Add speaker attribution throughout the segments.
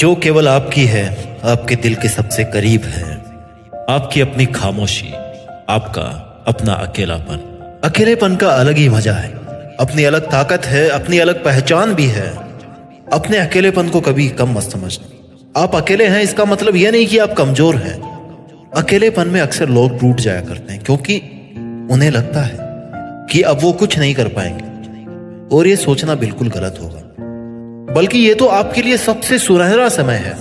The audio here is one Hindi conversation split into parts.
Speaker 1: जो केवल आपकी है, आपके दिल के सबसे करीब है। आपकी अपनी खामोशी, आपका अपना अकेलापन। अकेलेपन का अलग ही मजा है, अपनी अलग ताकत है, अपनी अलग पहचान भी है। अपने अकेलेपन को कभी कम मत समझना। आप अकेले हैं इसका मतलब यह नहीं कि आप कमजोर हैं। अकेलेपन में अक्सर लोग टूट जाया करते हैं क्योंकि उन्हें लगता है कि अब वो कुछ नहीं कर पाएंगे, और ये सोचना बिल्कुल गलत होगा। बल्कि ये तो आपके लिए सबसे सुनहरा समय है।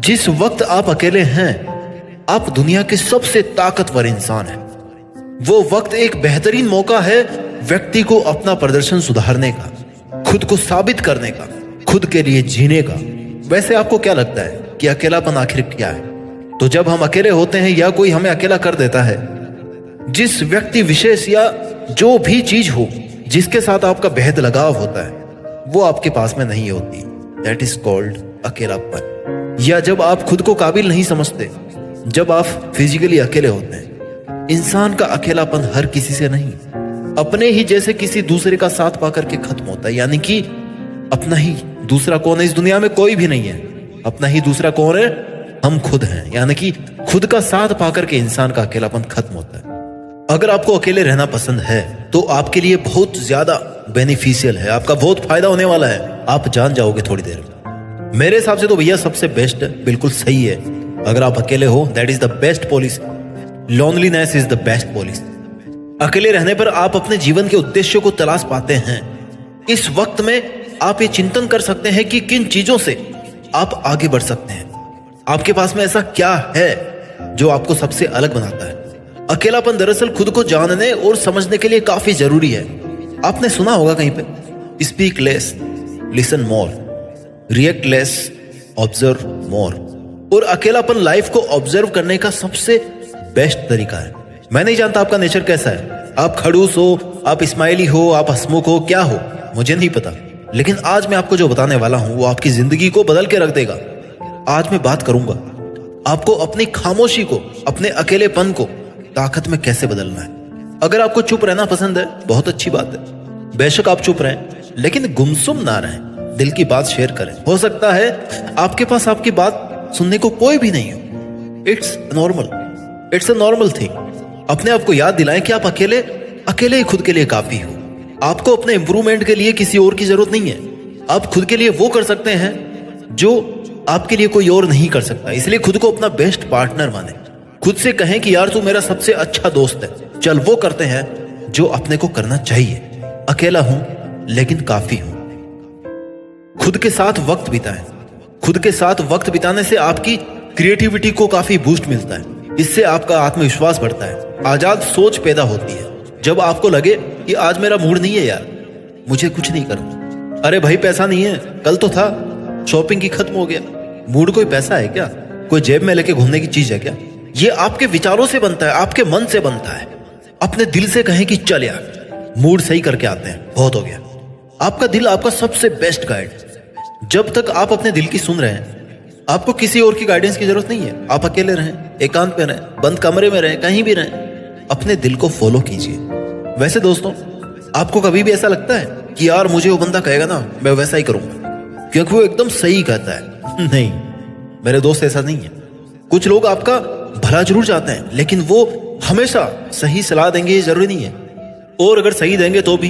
Speaker 1: जिस वक्त आप अकेले हैं, आप दुनिया के सबसे ताकतवर इंसान हैं। वो वक्त एक बेहतरीन मौका है व्यक्ति को अपना प्रदर्शन सुधारने का, खुद को साबित करने का, खुद के लिए जीने का। वैसे आपको क्या लगता है कि अकेलापन आखिर क्या है? तो जब हम अकेले होते हैं या कोई हमें अकेला कर देता है, जिस व्यक्ति विशेष या जो भी चीज हो जिसके साथ आपका बेहद लगाव होता है, वो आपके पास में नहीं होती, दैट इज कॉल्ड अकेलापन। या जब आप खुद को काबिल नहीं समझते, जब आप फिजिकली अकेले होते हैं। इंसान का अकेलापन हर किसी से नहीं, अपने ही जैसे किसी दूसरे का साथ पाकर के खत्म होता है। यानी कि अपना ही दूसरा कौन है? इस दुनिया में कोई भी नहीं है। अपना ही दूसरा कौन है? हम खुद हैं। यानी कि खुद का साथ पाकर के इंसान का अकेलापन खत्म होता है। अगर आपको अकेले रहना पसंद है तो आपके लिए बहुत ज्यादा बेनिफिशियल है, आपका बहुत फायदा होने वाला है, आप जान जाओगे थोड़ी देर में। मेरे हिसाब से तो भैया सबसे बेस्ट है, बिल्कुल सही है। अगर आप अकेले हो, that is the best policy. Loneliness is the best policy. अकेले रहने पर आप अपने जीवन के उद्देश्य को तलाश पाते हैं। इस वक्त में आप ये चिंतन कर सकते हैं कि किन चीजों से आप आगे बढ़ सकते हैं। आपके पास में ऐसा क्या है जो आपको सबसे अलग बनाता है? अकेलापन दरअसल खुद को जानने और समझने के लिए काफी जरूरी है। आपने सुना होगा कहीं पे, speak less, listen more, react less, observe more. और अकेलापन लाइफ को ऑब्जर्व करने का सबसे बेस्ट तरीका है। मैं नहीं जानता आपका नेचर कैसा है, आप खड़ूस हो, आप स्माइली हो, आप हंसमुख हो, क्या हो, मुझे नहीं पता। लेकिन आज मैं आपको जो बताने वाला हूं वो आपकी जिंदगी को बदल के रख देगा। आज मैं बात करूंगा आपको अपनी खामोशी को, अपने अकेलेपन को ताकत में कैसे बदलना है। अगर आपको चुप रहना पसंद है, बहुत अच्छी बात है। बेशक आप चुप रहें, लेकिन गुमसुम ना रहें, दिल की बात शेयर करें। हो सकता है आपके पास आपकी बात सुनने को कोई भी नहीं हो। It's normal, it's a normal thing. अपने आप को याद दिलाएं कि आप अकेले ही खुद के लिए काफी हो। आपको अपने इंप्रूवमेंट के लिए किसी और की जरूरत नहीं है। आप खुद के लिए वो कर सकते हैं जो आपके लिए कोई और नहीं कर सकता। इसलिए खुद को अपना बेस्ट पार्टनर माने। खुद से कहें कि यार तू मेरा सबसे अच्छा दोस्त है, चल वो करते हैं जो अपने को करना चाहिए। अकेला हूं लेकिन काफी हूं। खुद के साथ वक्त बिताएं। खुद के साथ वक्त बिताने से आपकी क्रिएटिविटी को काफी बूस्ट मिलता है। इससे आपका आत्मविश्वास बढ़ता है, आजाद सोच पैदा होती है। जब आपको लगे कि आज मेरा मूड नहीं है यार, मुझे कुछ नहीं करना, अरे भाई पैसा नहीं है, कल तो था, शॉपिंग की खत्म हो गया। मूड कोई पैसा है क्या? कोई जेब में लेके घूमने की चीज है क्या? ये आपके विचारों से बनता है, आपके मन से बनता है। अपने दिल से कहें कि चल यार मूड सही करके आते हैं, बहुत हो गया। आपका दिल आपका सबसे बेस्ट गाइड। जब तक आप अपने दिल की सुन रहे हैं, आपको किसी और की गाइडेंस की जरूरत नहीं है। आप अकेले रहें, एकांत में रहें, बंद कमरे में रहें, कहीं भी रहें, अपने दिल को फॉलो कीजिए। वैसे दोस्तों, आपको कभी भी ऐसा लगता है कि यार मुझे वो बंदा कहेगा ना, मैं वैसा ही करूंगा क्योंकि वो एकदम सही कहता है? नहीं मेरे दोस्त, ऐसा नहीं है। कुछ लोग आपका भला जरूर चाहते हैं, लेकिन वो हमेशा सही सलाह देंगे ये जरूरी नहीं है। और अगर सही देंगे तो भी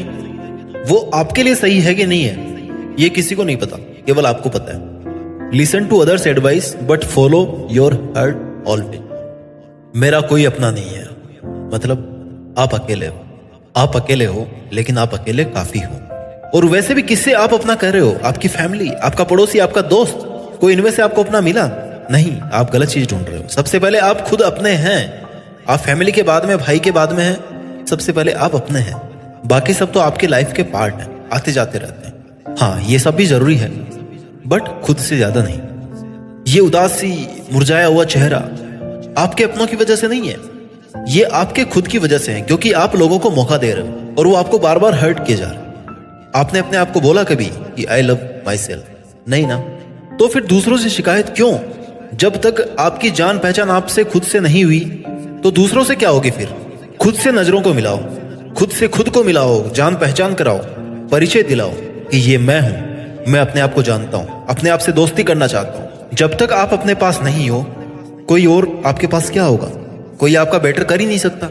Speaker 1: वो आपके लिए सही है कि नहीं है, ये किसी को नहीं पता, केवल आपको पता है। Listen to others advice but follow your heart always. मेरा कोई अपना नहीं है, मतलब आप अकेले हो। आप अकेले हो लेकिन आप अकेले काफी हो। और वैसे भी किससे आप अपना कह रहे हो? आपकी फैमिली, आपका पड़ोसी, आपका दोस्त, कोई इनमें से आपको अपना मिला? नहीं, आप गलत चीज ढूंढ रहे हो। सबसे पहले आप खुद अपने हैं। आप फैमिली के बाद में, भाई के बाद में हैं, सबसे पहले आप अपने हैं। बाकी सब तो आपके लाइफ के पार्ट हैं, आते जाते रहते हैं। हाँ, ये सब भी जरूरी है, बट खुद से ज्यादा नहीं। ये उदासी, मुरझाया हुआ चेहरा आपके अपनों की वजह से नहीं है, ये आपके खुद की वजह से है, क्योंकि आप लोगों को मौका दे रहे हो और वो आपको बार बार हर्ट किए जा रहे हैं। आपने अपने आप को बोला कभी कि आई लव माई सेल्फ? नहीं ना, तो फिर दूसरों से शिकायत क्यों? जब तक आपकी जान पहचान आपसे खुद से नहीं हुई तो दूसरों से क्या होगी फिर? खुद से नजरों को मिलाओ, खुद से खुद को मिलाओ, जान पहचान कराओ, परिचय दिलाओ कि ये मैं हूं। मैं अपने आप को जानता हूँ, अपने आप से दोस्ती करना चाहता हूँ। जब तक आप अपने पास नहीं हो, कोई और आपके पास क्या होगा? कोई आपका बेटर कर ही नहीं सकता।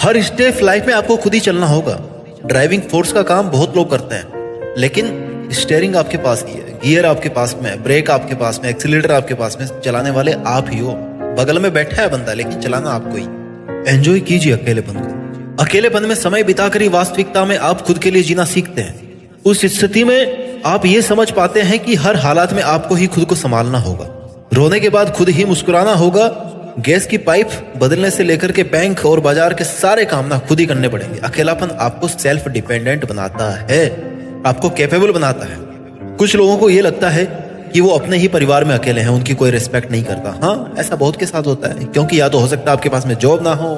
Speaker 1: हर स्टेप लाइफ में आपको खुद ही चलना होगा। ड्राइविंग फोर्स का काम बहुत लोग करते हैं, लेकिन स्टीयरिंग आपके पास ही है, गियर आपके पास में है, ब्रेक आपके पास में, एक्सीलरेटर आपके पास में। चलाने वाले आप ही हो। बगल में बैठा है बंदा, लेकिन चलाना आपको ही। एंजॉय कीजिए अकेलेपन को। अकेलेपन में समय बिताकर ही वास्तविकता में आप खुद के लिए जीना सीखते हैं। उस स्थिति में आप ये समझ पाते हैं कि हर हालात में आपको ही खुद को संभालना होगा। रोने के बाद खुद ही मुस्कुराना होगा। गैस की पाइप बदलने से लेकर के बैंक और बाजार के सारे काम ना खुद ही करने पड़ेंगे। अकेलापन आपको सेल्फ डिपेंडेंट बनाता है, आपको कैपेबल बनाता है। कुछ लोगों को ये लगता है कि वो अपने ही परिवार में अकेले हैं, उनकी कोई रिस्पेक्ट नहीं करता। हाँ, ऐसा बहुत के साथ होता है, क्योंकि या तो हो सकता है आपके पास में जॉब ना हो,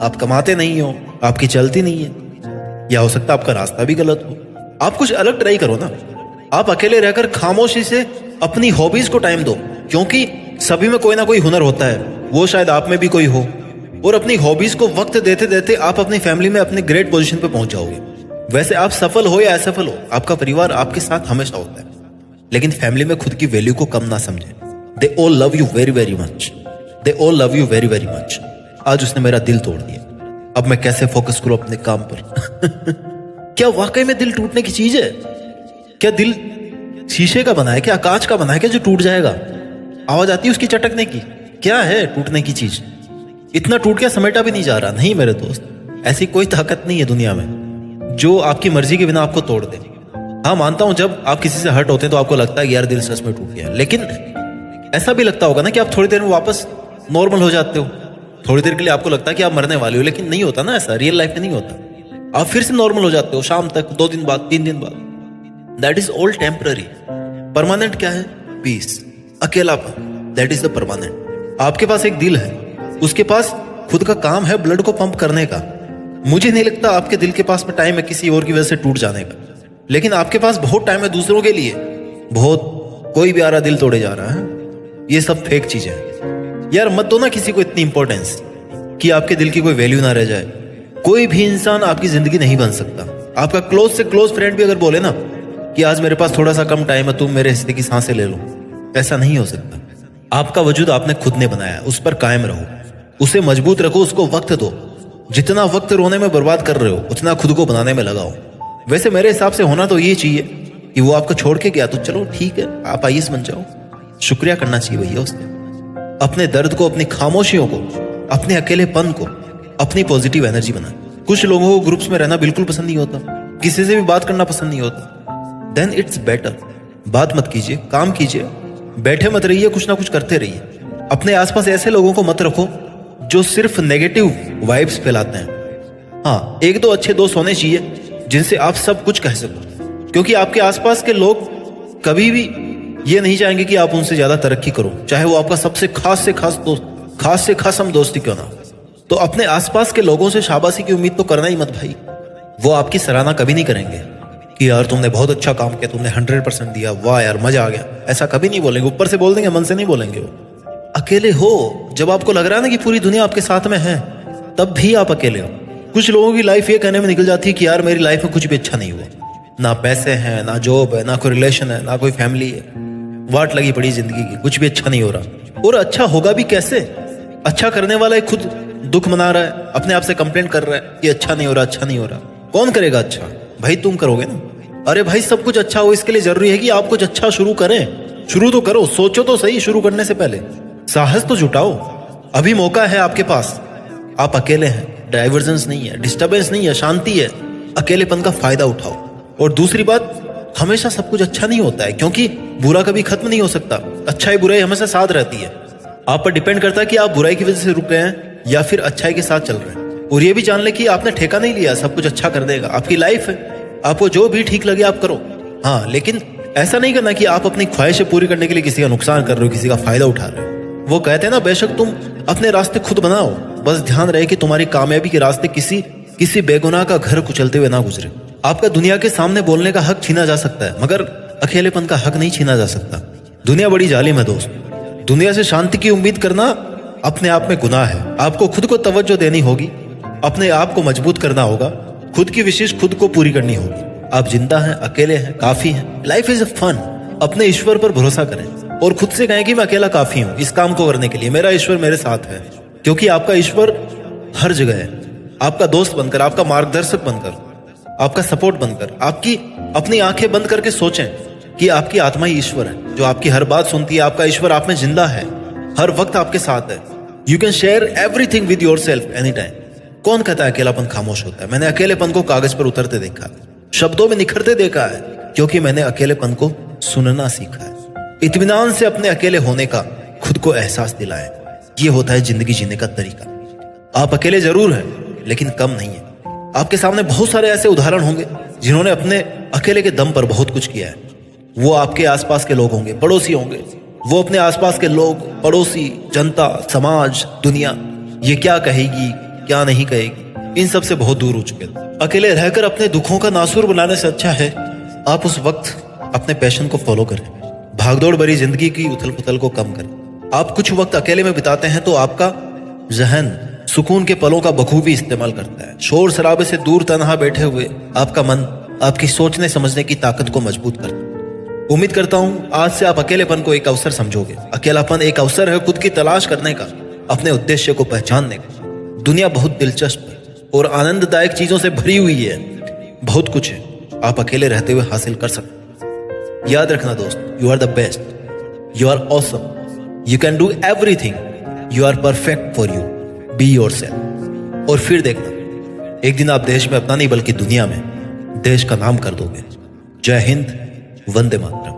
Speaker 1: आप कमाते नहीं हो, आपकी चलती नहीं है, या हो सकता है आपका रास्ता भी गलत हो। आप कुछ अलग ट्राई करो ना। आप अकेले रहकर खामोशी से अपनी हॉबीज को टाइम दो, क्योंकि सभी में कोई ना कोई हुनर होता है, वो शायद आप में भी कोई हो। और अपनी हॉबीज को वक्त देते देते आप अपनी फैमिली में अपने ग्रेट पोजीशन पे पहुंच जाओगे। वैसे आप सफल हो या असफल हो, आपका परिवार आपके साथ हमेशा होता है, लेकिन फैमिली में खुद की वैल्यू को कम ना समझे। They all love you very very much, they all love you very very much. आज उसने मेरा दिल तोड़ दिया, अब मैं कैसे फोकस करूं अपने काम पर? क्या वाकई में दिल टूटने की चीज है? क्या दिल शीशे का बना है, क्या कांच का बना है, क्या जो टूट जाएगा? आवाज आती है उसकी चटकने की? क्या है टूटने की चीज? इतना टूट के समेटा भी नहीं जा रहा। नहीं मेरे दोस्त, ऐसी कोई ताकत नहीं है दुनिया में जो आपकी मर्जी के बिना आपको तोड़ दे। हाँ, मानता हूं जब आप किसी से हर्ट होते हैं तो आपको लगता है कि यार दिल सच में टूट गया, लेकिन ऐसा भी लगता होगा ना कि आप थोड़ी देर में वापस नॉर्मल हो जाते हो। थोड़ी देर के लिए आपको लगता है कि आप मरने वाले हो, लेकिन नहीं होता ना ऐसा, रियल लाइफ में नहीं होता। आप फिर से नॉर्मल हो जाते हो शाम तक, 2 दिन बाद, 3 दिन बाद। That is all temporary. Permanent क्या है? पीस, अकेलापन, दैट इज द परमानेंट। आपके पास एक दिल है, उसके पास खुद का काम है ब्लड को पंप करने का। मुझे नहीं लगता आपके दिल के पास में टाइम है किसी और की वजह से टूट जाने का, लेकिन आपके पास बहुत टाइम है दूसरों के लिए। बहुत कोई भी आ रहा दिल तोड़े जा रहा है। ये सब फेक चीजें हैं यार। मत दो ना किसी को इतनी इंपॉर्टेंस कि आपके दिल की कोई वैल्यू ना रह जाए। कोई भी इंसान आपकी जिंदगी नहीं बन सकता। आपका क्लोज से क्लोज फ्रेंड भी अगर बोले ना कि आज मेरे पास थोड़ा सा कम टाइम है, तुम मेरे हिस्से की सांसें ले लो, ऐसा नहीं हो सकता। आपका वजूद आपने खुद ने बनाया, उस पर कायम रहो, उसे मजबूत रखो, उसको वक्त दो। जितना वक्त रोने में बर्बाद कर रहे हो, उतना खुद को बनाने में लगाओ। वैसे मेरे हिसाब से होना तो ये चाहिए कि वो आपको छोड़ के गया तो चलो ठीक है, आप आईएएस बन जाओ। शुक्रिया करना चाहिए भैया उसने। अपने दर्द को, अपनी खामोशियों को, अपने अकेलेपन को अपनी पॉजिटिव एनर्जी बना। कुछ लोगों को ग्रुप्स में रहना बिल्कुल पसंद नहीं होता, किसी से भी बात करना पसंद नहीं होता। देन इट्स बेटर, बात मत कीजिए, काम कीजिए, बैठे मत रहिए, कुछ ना कुछ करते रहिए। अपने आसपास ऐसे लोगों को मत रखो जो सिर्फ नेगेटिव वाइब्स फैलाते हैं। हाँ, 1-2 अच्छे दोस्त होने चाहिए जिनसे आप सब कुछ कह सको, क्योंकि आपके आसपास के लोग कभी भी ये नहीं चाहेंगे कि आप उनसे ज्यादा तरक्की करो, चाहे वो आपका सबसे खास से खास दोस्त, खास से खास हम दोस्ती क्यों ना। तो अपने आसपास के लोगों से शाबाशी की उम्मीद तो करना ही मत भाई। वो आपकी सराहना कभी नहीं करेंगे कि यार तुमने बहुत अच्छा काम किया, तुमने 100% दिया, वाह यार मजा आ गया, ऐसा कभी नहीं बोलेंगे। ऊपर से बोल देंगे, मन से नहीं बोलेंगे। वो अकेले हो जब आपको लग रहा है ना कि पूरी दुनिया आपके साथ में है, तब भी आप अकेले हो। कुछ लोगों की लाइफ ये कहने में निकल जाती है कि यार मेरी लाइफ में कुछ भी अच्छा नहीं हुआ, ना पैसे हैं, ना जॉब है, ना कोई रिलेशन है, ना कोई फैमिली है, वाट लगी पड़ी जिंदगी की, कुछ भी अच्छा नहीं हो रहा। और अच्छा होगा भी कैसे? अच्छा करने वाला खुद दुख मना रहा है, अपने आप से कंप्लेंट कर रहा है कि अच्छा नहीं हो रहा, अच्छा नहीं हो रहा। कौन करेगा अच्छा? भाई तुम करोगे ना। अरे भाई, सब कुछ अच्छा हो इसके लिए जरूरी है कि आप कुछ अच्छा शुरू करें। शुरू तो करो, सोचो तो सही शुरू करने से पहले, साहस तो जुटाओ। अभी मौका है आपके पास। आप अकेले हैं, डाइवर्जेंस नहीं है, डिस्टर्बेंस नहीं है, शांति है। अकेलेपन का फायदा उठाओ। और दूसरी बात, हमेशा सब कुछ अच्छा नहीं होता है, क्योंकि बुरा कभी खत्म नहीं हो सकता। अच्छाई बुराई हमेशा साथ रहती है। आप पर डिपेंड करता है कि आप बुराई की वजह से रुक गए हैं या फिर अच्छाई के साथ चल रहे हैं। और ये भी जान ले कि आपने ठेका नहीं लिया, सब कुछ अच्छा कर देगा। आपकी लाइफ है, आपको जो भी ठीक लगे आप करो। हाँ, लेकिन ऐसा नहीं करना कि आप अपनी ख्वाहिशें पूरी करने के लिए किसी का नुकसान कर रहे हो, किसी का फायदा उठा रहे हो। वो कहते हैं ना, बेशक तुम अपने रास्ते खुद बनाओ, बस ध्यान रहे कि तुम्हारी कामयाबी के रास्ते किसी बेगुनाह का घर कुचलते हुए ना गुजरे। आपका दुनिया के सामने बोलने का हक छीना जा सकता है, मगर अकेलेपन का हक नहीं छीना जा सकता। दुनिया बड़ी जालिम है दोस्त। दुनिया से शांति की उम्मीद करना अपने आप में गुनाह है। आपको खुद को तवज्जो देनी होगी, अपने आप को मजबूत करना होगा, खुद की विशेष खुद को पूरी करनी होगी। आप जिंदा हैं, अकेले हैं, काफी हैं। Life is fun. अपने ईश्वर पर भरोसा करें और खुद से कहें कि मैं अकेला काफी हूं इस काम को करने के लिए। मेरा ईश्वर मेरे साथ है, क्योंकि आपका ईश्वर हर जगह है। आपका दोस्त बनकर, आपका मार्गदर्शक बनकर, आपका सपोर्ट बनकर, आपकी अपनी आंखें बंद करके सोचें कि आपकी आत्मा ही ईश्वर है, जो आपकी हर बात सुनती है। आपका ईश्वर आप में जिंदा है, हर वक्त आपके साथ है। You can share everything with your self any time. कौन कहता है अकेलापन खामोश होता है? मैंने अकेलेपन को कागज पर उतरते देखा है, शब्दों में निखरते देखा है, क्योंकि मैंने अकेलेपन को सुनना सीखा है। इत्मीनान से अपने अकेले होने का खुद को एहसास दिलाएं। ये होता है जिंदगी जीने का तरीका। आप अकेले जरूर हैं, लेकिन कम नहीं है। आपके सामने बहुत सारे ऐसे उदाहरण होंगे जिन्होंने अपने अकेले के दम पर बहुत कुछ किया है। वो आपके आसपास के लोग होंगे, पड़ोसी होंगे। वो अपने आसपास के लोग, पड़ोसी, जनता, समाज, दुनिया, ये क्या कहेगी, क्या नहीं कहेगी, इन सब से बहुत दूर हो चुके थे। अकेले रहकर अपने दुखों का नासूर बनाने से अच्छा है आप उस वक्त अपने पैशन को फॉलो करें। भागदौड़ भरी जिंदगी की उथल पुथल को कम करें। आप कुछ वक्त अकेले में बिताते हैं तो आपका जहन सुकून के पलों का बखूबी इस्तेमाल करता है। शोर शराबे से दूर तन्हा बैठे हुए आपका मन आपकी सोचने समझने की ताकत को मजबूत करता है। उम्मीद करता हूं आज से आप अकेलेपन को एक अवसर समझोगे। अकेलापन एक अवसर है खुद की तलाश करने का, अपने उद्देश्य को पहचानने का। दुनिया बहुत दिलचस्प है और आनंददायक चीजों से भरी हुई है। बहुत कुछ है आप अकेले रहते हुए हासिल कर सकते हैं। याद रखना दोस्त, you are the best, you are awesome, you can do everything, you are perfect for you, be yourself. और फिर देखना, एक दिन आप देश में अपना नहीं बल्कि दुनिया में देश का नाम कर दोगे। जय हिंद, वंदे मातरम।